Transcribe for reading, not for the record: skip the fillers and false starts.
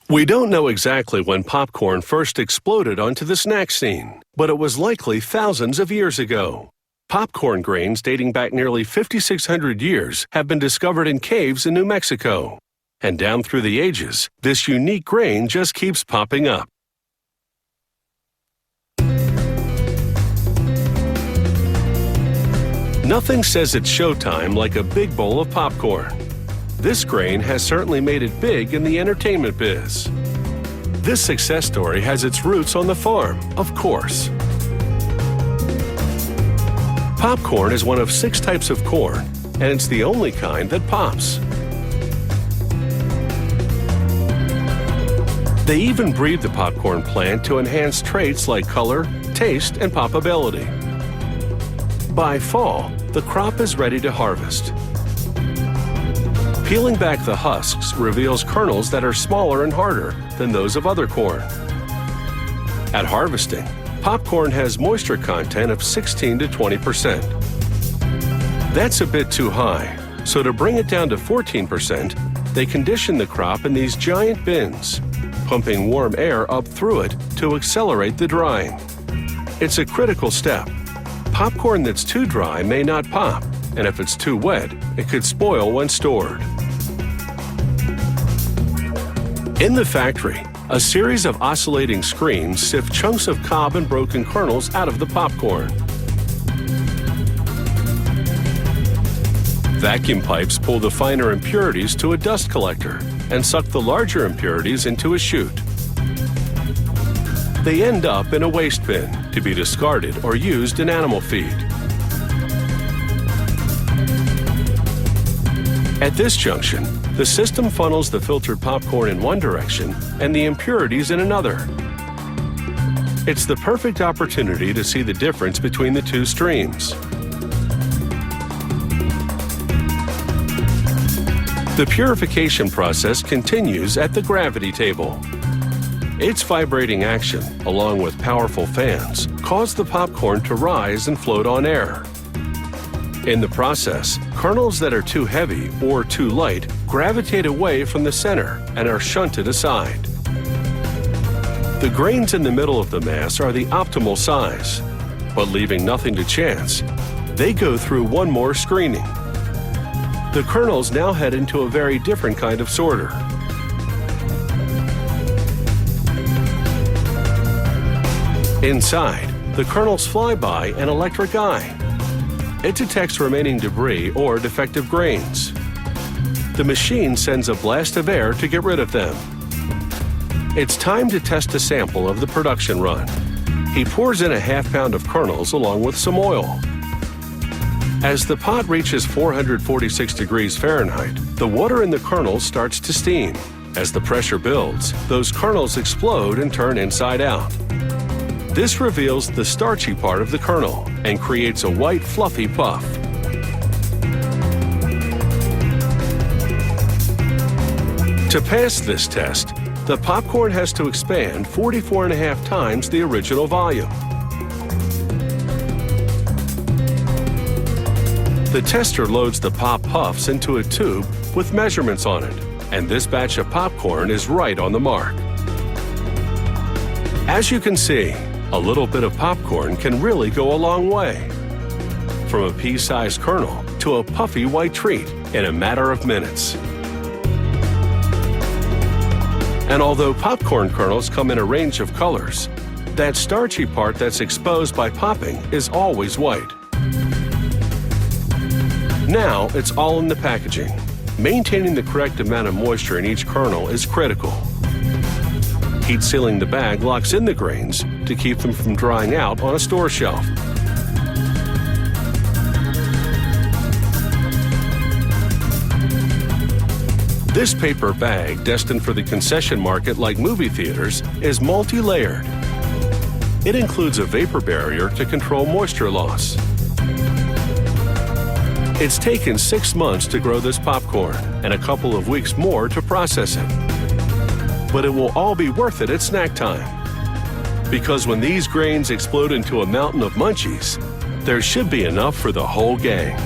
We don't know exactly when popcorn first exploded onto the snack scene, but it was likely thousands of years ago. Popcorn grains dating back nearly 5,600 years have been discovered in caves in New Mexico. And down through the ages, this unique grain just keeps popping up. Nothing says it's showtime like a big bowl of popcorn. This grain has certainly made it big in the entertainment biz. This success story has its roots on the farm, of course. Popcorn is one of 6 types of corn, and it's the only kind that pops. They even breed the popcorn plant to enhance traits like color, taste, and poppability. By fall, the crop is ready to harvest. Peeling back the husks reveals kernels that are smaller and harder than those of other corn. At harvesting, popcorn has moisture content of 16 to 20%. That's a bit too high, so to bring it down to 14%, they condition the crop in these giant bins, pumping warm air up through it to accelerate the drying. It's a critical step. Popcorn that's too dry may not pop, and if it's too wet, it could spoil when stored. In the factory, a series of oscillating screens sift chunks of cob and broken kernels out of the popcorn. Vacuum pipes pull the finer impurities to a dust collector and suck the larger impurities into a chute. They end up in a waste bin to be discarded or used in animal feed. At this junction, the system funnels the filtered popcorn in one direction and the impurities in another. It's the perfect opportunity to see the difference between the two streams. The purification process continues at the gravity table. Its vibrating action, along with powerful fans, cause the popcorn to rise and float on air. In the process, kernels that are too heavy or too light gravitate away from the center and are shunted aside. The grains in the middle of the mass are the optimal size, but leaving nothing to chance, they go through one more screening. The kernels now head into a very different kind of sorter. Inside, the kernels fly by an electric eye. It detects remaining debris or defective grains. The machine sends a blast of air to get rid of them. It's time to test a sample of the production run. He pours in a half pound of kernels along with some oil. As the pot reaches 446 degrees Fahrenheit, the water in the kernels starts to steam. As the pressure builds, those kernels explode and turn inside out. This reveals the starchy part of the kernel and creates a white, fluffy puff. To pass this test, the popcorn has to expand 44.5 times the original volume. The tester loads the pop puffs into a tube with measurements on it, and this batch of popcorn is right on the mark. As you can see, a little bit of popcorn can really go a long way. From a pea-sized kernel to a puffy white treat in a matter of minutes. And although popcorn kernels come in a range of colors, that starchy part that's exposed by popping is always white. Now it's all in the packaging. Maintaining the correct amount of moisture in each kernel is critical. Heat sealing the bag locks in the grains to keep them from drying out on a store shelf. This paper bag, destined for the concession market like movie theaters, is multi-layered. It includes a vapor barrier to control moisture loss. It's taken 6 months to grow this popcorn and a couple of weeks more to process it. But it will all be worth it at snack time. Because when these grains explode into a mountain of munchies, there should be enough for the whole gang.